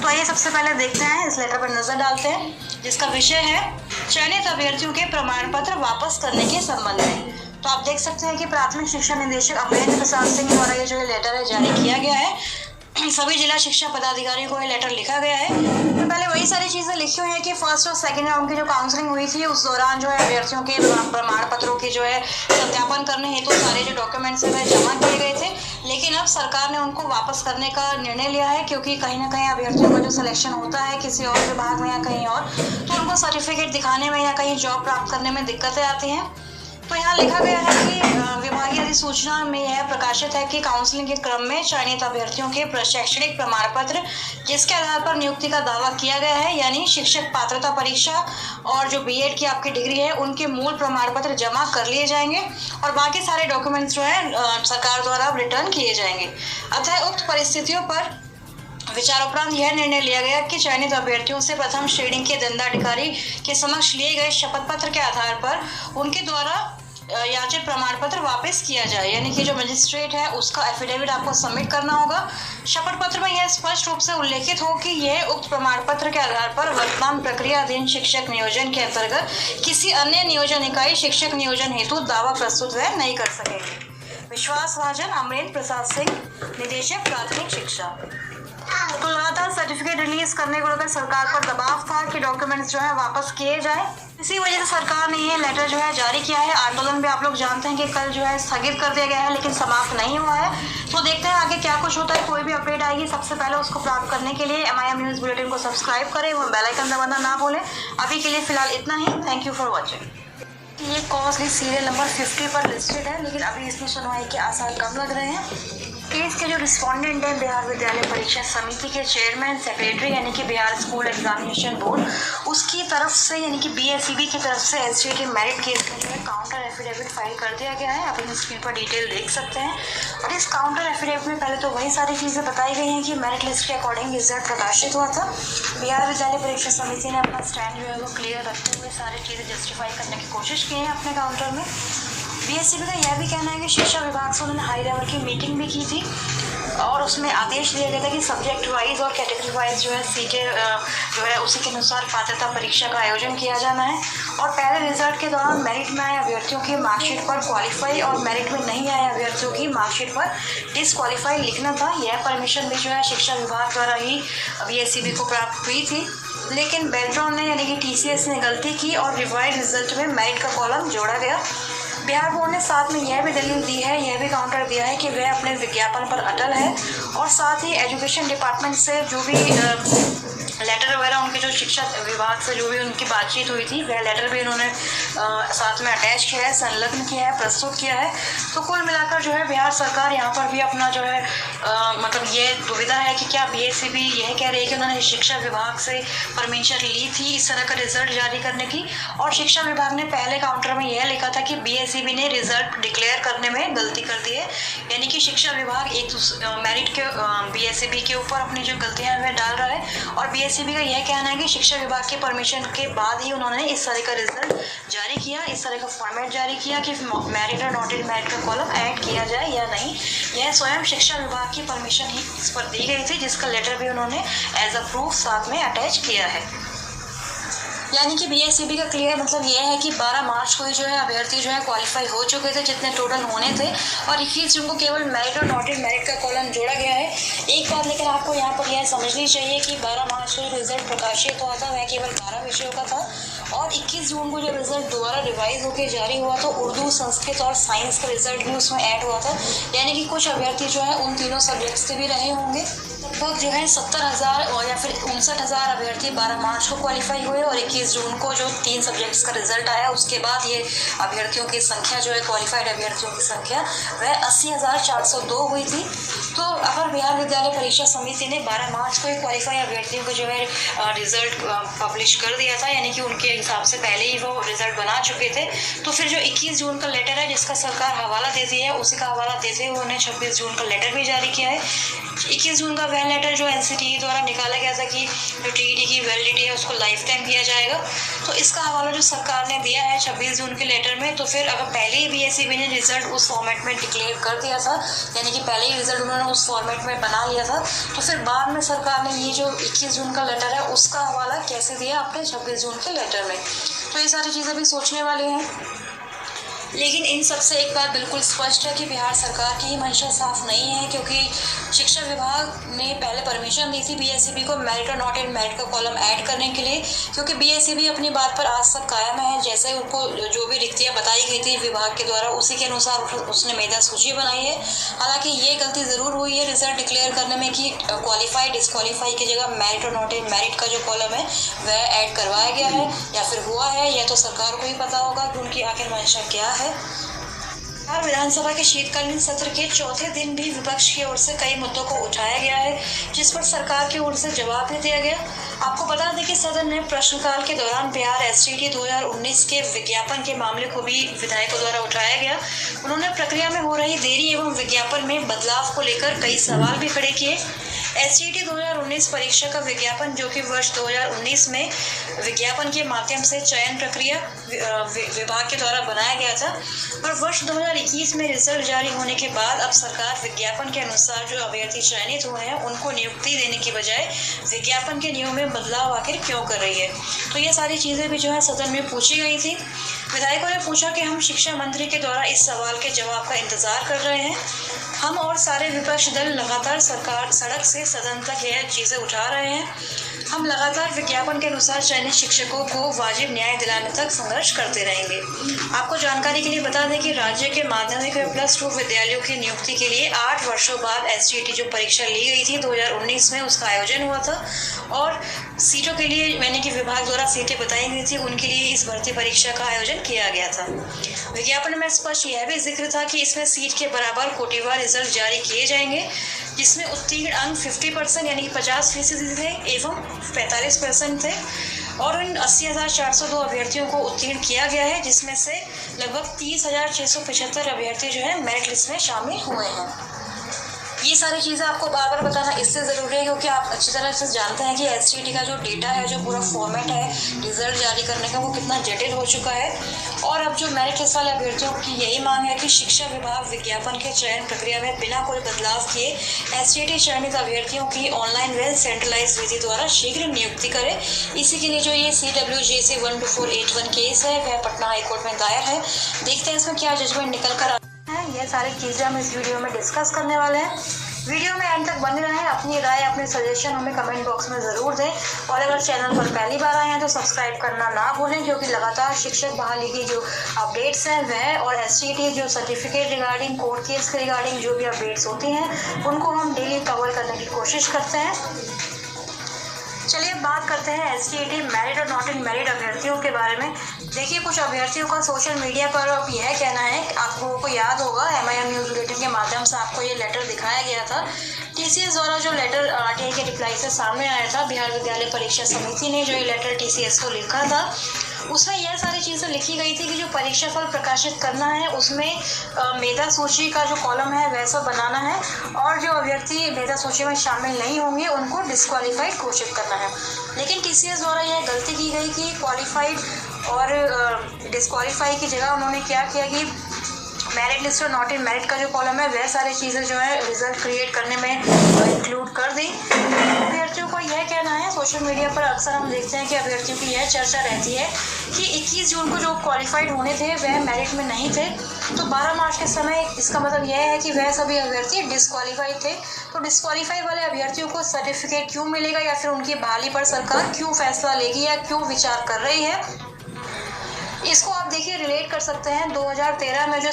तो आइए सबसे पहले देखते हैं, इस लेटर पर नजर डालते हैं, जिसका विषय है चयनित अभ्यर्थियों के प्रमाण पत्र वापस करने के संबंध में। तो आप देख सकते हैं कि प्राथमिक शिक्षा निदेशक अमरेंद्र प्रसाद सिंह द्वारा ये जो लेटर है जारी किया गया है। सभी जिला शिक्षा पदाधिकारियों को ये लेटर लिखा गया है। तो पहले वही सारी चीजें लिखी हुई है कि फर्स्ट और सेकंड राउंड की जो काउंसलिंग हुई थी उस दौरान जो है अभ्यर्थियों के प्रमाण पत्रों की जो है सत्यापन करने हेतु सारे जो डॉक्यूमेंट्स है वह जमा किए गए थे, लेकिन अब सरकार ने उनको वापस करने का निर्णय लिया है, क्योंकि कहीं ना कहीं अभ्यर्थियों का जो सिलेक्शन होता है किसी और विभाग में या कहीं और, तो उनको सर्टिफिकेट दिखाने में या कहीं जॉब प्राप्त करने में दिक्कतें आती हैं। तो यहाँ लिखा गया है कि विभागीय अधिसूचना में यह प्रकाशित है कि काउंसलिंग के क्रम में चयनित अभ्यर्थियों के शैक्षणिक प्रमाण पत्र जिसके आधार पर नियुक्ति का दावा किया गया है, यानी शिक्षक पात्रता परीक्षा और जो बीएड की आपकी डिग्री है उनके मूल प्रमाण पत्र जमा कर लिए जाएंगे और बाकी सारे डॉक्यूमेंट्स जो है सरकार द्वारा रिटर्न किए जाएंगे। अतः उक्त परिस्थितियों पर विचारोपरांत यह निर्णय लिया गया कि चयनित अभ्यर्थियों से प्रथम श्रेणी के दंडाधिकारी के समक्ष लिए गए शपथ पत्र के आधार पर उनके द्वारा याचित प्रमाण पत्र वापस किया जाए, यानी कि जो मजिस्ट्रेट है उसका एफिडेविट आपको सबमिट करना होगा। शपथ पत्र में यह स्पष्ट रूप से उल्लेखित हो कि यह उक्त प्रमाण पत्र के आधार पर वर्तमान प्रक्रिया अधीन शिक्षक नियोजन के अंतर्गत किसी अन्य नियोजन इकाई शिक्षक नियोजन हेतु दावा प्रस्तुत वह नहीं कर सकेगी। विश्वास भाजन, अमरेंद्र प्रसाद सिंह, निदेशक प्राथमिक शिक्षा। तो लगातार सर्टिफिकेट रिलीज करने को लेकर सरकार पर दबाव था कि डॉक्यूमेंट्स जो है वापस किए जाए। इसी वजह से सरकार ने ये लेटर जो है जारी किया है। आंदोलन भी आप लोग जानते हैं कि कल जो है स्थगित कर दिया गया है, लेकिन समाप्त नहीं हुआ है। तो देखते हैं आगे क्या कुछ होता है। कोई भी अपडेट आएगी सबसे पहले उसको प्राप्त करने के लिए MIM न्यूज़ बुलेटिन को सब्सक्राइब करें और बेल आइकन दबाना ना भूलें। अभी के लिए फिलहाल इतना ही। Thank you for watching. ये कॉज लिस्ट सीरियल नंबर 50 पर लिस्टेड है, लेकिन अभी इसमें सुनवाई के आसार कम लग रहे हैं। केस के जो रिस्पोंडेंट है बिहार विद्यालय परीक्षा समिति के चेयरमैन सेक्रेटरी यानी कि बिहार स्कूल एग्जामिनेशन बोर्ड, उसकी तरफ से यानी कि BSEB की तरफ से SGA के मेरिट केस में जो है काउंटर एफिडेविट फाइल कर दिया गया है। आप इन स्क्रीन पर डिटेल देख सकते हैं। और इस काउंटर एफिडेविट में पहले तो वही सारी चीज़ें बताई गई हैं कि मेरिट लिस्ट के अकॉर्डिंग रिजल्ट प्रकाशित हुआ था। बिहार विद्यालय परीक्षा समिति ने अपना स्टैंड जो है वो क्लियर रखते हुए सारी चीज़ें जस्टिफाई करने की कोशिश की है अपने काउंटर में। BSEB का यह भी कहना है कि शिक्षा विभाग से उन्होंने हाई लेवल की मीटिंग भी की थी और उसमें आदेश दिया गया था कि सब्जेक्ट वाइज और कैटेगरी वाइज जो है सीटें जो है उसी के अनुसार पात्रता परीक्षा का आयोजन किया जाना है। और पहले रिजल्ट के दौरान मेरिट में आए अभ्यर्थियों की मार्कशीट पर क्वालिफाई और मेरिट में नहीं आए अभ्यर्थियों की मार्कशीट पर डिसक्वालीफाई लिखना था। यह परमिशन भी जो है शिक्षा विभाग द्वारा ही BSEB को प्राप्त हुई थी, लेकिन बेल्ट्रॉन ने यानी कि TCS ने गलती की और रिवाइज रिजल्ट में मेरिट का कॉलम जोड़ा गया। बिहार बोर्ड ने साथ में यह भी दलील दी है, यह भी काउंटर दिया है कि वह अपने विज्ञापन पर अटल है और साथ ही एजुकेशन डिपार्टमेंट से जो भी लेटर वगैरह उनके जो शिक्षा विभाग से जो भी उनकी बातचीत हुई थी वह लेटर भी उन्होंने साथ में अटैच किया है, संलग्न किया है, प्रस्तुत किया है। तो कुल मिलाकर जो है बिहार सरकार यहाँ पर भी अपना जो है मतलब ये दुविधा है कि क्या BSEB यह कह रही है कि उन्होंने शिक्षा विभाग से परमिशन ली थी इस तरह का रिजल्ट जारी करने की, और शिक्षा विभाग ने पहले काउंटर में यह लिखा था कि BSEB ने रिजल्ट डिक्लेयर करने में गलती कर दी है, यानी कि शिक्षा विभाग एक मेरिट के BSEB के ऊपर अपनी जो गलतियाँ वह डाल रहा है। और BSEB का यह कहना है कि शिक्षा विभाग के परमिशन के बाद ही उन्होंने इस तरह का रिजल्ट जारी किया, इस तरह का फॉर्मेट जारी किया कि मेरिट और नॉट इन मेरिट का कॉलम ऐड किया जाए या नहीं। यह स्वयं शिक्षा विभाग की परमिशन ही इस पर दी गई थी, जिसका लेटर भी उन्होंने एज अ प्रूफ साथ में अटैच किया है। यानी कि BSEB का क्लियर मतलब ये है कि 12 मार्च को ही जो है अभ्यर्थी जो है क्वालिफाई हो चुके थे जितने टोटल होने थे, और 21 जून को केवल मेरिट और नॉट इन मेरिट का कॉलम जोड़ा गया है। एक बात लेकिन आपको यहाँ पर यह समझनी चाहिए कि 12 मार्च को रिजल्ट प्रकाशित हुआ था वह केवल 12 विषयों का था, और 21 जून को जो रिजल्ट दोबारा रिवाइज होकर जारी हुआ तो उर्दू, संस्कृत और साइंस का रिजल्ट भी उसमें ऐड हुआ था। यानी कि कुछ अभ्यर्थी जो है उन तीनों सब्जेक्ट से भी रहे होंगे। लगभग जो है 70,000 और या फिर 59,000 अभ्यर्थी 12 मार्च को क्वालिफाई हुए, और 21 जून को जो 3 सब्जेक्ट्स का रिजल्ट आया उसके बाद ये अभ्यर्थियों की संख्या जो है क्वालिफाइड अभ्यर्थियों की संख्या वह 80,402 हुई थी। तो अगर बिहार विद्यालय परीक्षा समिति ने 12 मार्च को ही क्वालिफाई अभ्यर्थियों को जो है रिजल्ट पब्लिश कर दिया था, यानी कि उनके हिसाब से पहले ही वो रिजल्ट बना चुके थे, तो फिर जो 21 जून का लेटर है जिसका सरकार हवाला देती है उसी का हवाला देते हुए उन्होंने 26 जून का लेटर भी जारी किया है। 21 जून का वह लेटर जो एनसीटीई द्वारा निकाला गया था कि जो टीईटी की वैलिडिटी है उसको लाइफ टाइम किया जाएगा, तो इसका हवाला जो सरकार ने दिया है 26 जून के लेटर में, तो फिर अगर पहले ही बीएसईबी ने रिजल्ट उस फॉर्मेट में डिक्लेयर कर दिया था, यानी कि पहले ही रिजल्ट उन्होंने उस फॉर्मेट में बना लिया था, तो फिर बाद में सरकार ने ये जो 21 जून का लेटर है उसका हवाला कैसे दिया अपने 26 जून के लेटर में। तो ये सारी चीज़ें भी सोचने वाली हैं। लेकिन इन सब से एक बात बिल्कुल स्पष्ट है कि बिहार सरकार की मंशा साफ नहीं है, क्योंकि शिक्षा विभाग ने पहले परमिशन दी थी बीएसईबी को मेरिट और नॉट इन मेरिट का कॉलम ऐड करने के लिए, क्योंकि बीएसईबी अपनी बात पर आज तक कायम है। जैसे उनको जो भी रिक्तियाँ बताई गई थी विभाग के द्वारा उसी के अनुसार उसने मेधा सूची बनाई है। हालांकि ये गलती ज़रूर हुई है रिजल्ट डिक्लेयर करने में कि क्वालिफाई डिस्क्वालीफाई की जगह मेरिट और नॉट इन मेरिट का जो कॉलम है वह ऐड करवाया गया है, या फिर हुआ है, या तो सरकार को ही पता होगा कि उनकी आखिर मंशा क्या है। बिहार विधानसभा के शीतकालीन सत्र के चौथे दिन भी विपक्ष की ओर से कई मुद्दों को उठाया गया है, जिस पर सरकार की ओर से जवाब भी दिया गया। आपको बता दें कि सदन ने प्रश्नकाल के दौरान बिहार एसटीटी 2019 के विज्ञापन के मामले को भी विधायकों द्वारा उठाया गया। उन्होंने प्रक्रिया में हो रही देरी एवं विज्ञापन में बदलाव को लेकर कई सवाल भी खड़े किए। एसटीटी 2019 परीक्षा का विज्ञापन, जो कि वर्ष 2019 में विज्ञापन के माध्यम से चयन प्रक्रिया विभाग के द्वारा बनाया गया था, और वर्ष 2021 में रिजल्ट जारी होने के बाद अब सरकार विज्ञापन के अनुसार जो अभ्यर्थी चयनित हुए हैं उनको नियुक्ति देने की बजाय विज्ञापन के नियमों में बदलाव आखिर क्यों कर रही है। तो ये सारी चीज़ें भी जो है सदन में पूछी गई थी। विधायकों ने पूछा कि हम शिक्षा मंत्री के द्वारा इस सवाल के जवाब का इंतजार कर रहे हैं। हम और सारे विपक्ष दल लगातार सरकार सड़क से सदन तक यह चीज़ें उठा रहे हैं। हम लगातार विज्ञापन के अनुसार चयनित शिक्षकों को वाजिब न्याय दिलाने तक संघर्ष करते रहेंगे। आपको जानकारी के लिए बता दें कि राज्य के माध्यमिक व +2 विद्यालयों की नियुक्ति के लिए 8 वर्षों बाद एसटीटी जो परीक्षा ली गई थी 2019 में उसका आयोजन हुआ था, और सीटों के लिए यानी कि विभाग द्वारा सीटें बताई गई थी उनके लिए इस भर्ती परीक्षा का आयोजन किया गया था। विज्ञापन में स्पष्ट यह भी जिक्र था कि इसमें सीट के बराबर कोटिवार रिजल्ट जारी किए जाएंगे, जिसमें उत्तीर्ण अंक 50% यानी कि 50% थे एवं 45% थे, और इन 80,402 अभ्यर्थियों को उत्तीर्ण किया गया है, जिसमें से लगभग 30,675 अभ्यर्थी जो है मेरिट लिस्ट में शामिल हुए हैं। ये सारी चीज़ें आपको बार बार बताना इससे ज़रूरी है क्योंकि आप अच्छी तरह से जानते हैं कि एसटीटी का जो डेटा है, जो पूरा फॉर्मेट है रिजल्ट जारी करने का, वो कितना जटिल हो चुका है। और अब जो मेरिट लिस्ट वाले अभ्यर्थियों की यही मांग है कि शिक्षा विभाग विज्ञापन के चयन प्रक्रिया में बिना कोई बदलाव किए एसटीटी चयनित अभ्यर्थियों की ऑनलाइन व सेंट्रलाइज विधि द्वारा शीघ्र नियुक्ति करे। इसी के लिए जो ये CWJC 12481 केस है वह पटना हाईकोर्ट में दायर है। देखते हैं इसमें क्या जजमेंट निकल कर आता है। ये सारी चीज़ें हम इस वीडियो में डिस्कस करने वाले हैं। वीडियो में एंड तक बने रहें। अपनी राय अपने सजेशन हमें कमेंट बॉक्स में ज़रूर दें, और अगर चैनल पर पहली बार आए हैं तो सब्सक्राइब करना ना भूलें, क्योंकि लगातार शिक्षक बहाली की जो अपडेट्स हैं वह और एसटीटी जो सर्टिफिकेट रिगार्डिंग कोर्ट केस के रिगार्डिंग जो भी अपडेट्स होती हैं उनको हम डेली कवर करने की कोशिश करते हैं। चलिए बात करते हैं एसटीटी मेरिट और नॉट इन मेरिट अभ्यर्थियों के बारे में। देखिए, कुछ अभ्यर्थियों का सोशल मीडिया पर अब यह कहना है, आप लोगों को याद होगा MIM न्यूज़ बुलेटिन के माध्यम से आपको ये लेटर दिखाया गया था। TCS द्वारा जो लेटर RTI के रिप्लाई से सामने आया था, बिहार विद्यालय परीक्षा समिति ने जो ये लेटर TCS को लिखा था, उसमें यह सारी चीज़ें लिखी गई थी कि जो परीक्षा फल प्रकाशित करना है उसमें मेधा सूची का जो कॉलम है वैसा बनाना है, और जो अभ्यर्थी मेधा सूची में शामिल नहीं होंगे उनको डिस्क्वालीफाइड घोषित करना है। लेकिन TCS द्वारा यह गलती की गई कि क्वालिफाइड और डिस्क्वालीफाई की जगह उन्होंने क्या किया कि मेरिट लिस्ट और नॉट इन मेरिट का जो कॉलम है वह सारी चीज़ें जो है रिजल्ट क्रिएट करने में इंक्लूड कर दी। अभ्यर्थियों को यह कहना है, सोशल मीडिया पर अक्सर हम देखते हैं कि अभ्यर्थियों की यह चर्चा रहती है कि 21 जून को जो क्वालिफाइड होने थे वह मेरिट में नहीं थे, तो 12 मार्च के समय इसका मतलब यह है कि वह सभी अभ्यर्थी डिस्क्वालीफाइड थे। तो डिस्क्वालीफाई वाले अभ्यर्थियों को सर्टिफिकेट क्यों मिलेगा, या फिर उनकी बहाली पर सरकार क्यों फैसला लेगी या क्यों विचार कर रही है, इसको आप देखिए रिलेट कर सकते हैं 2013 में जो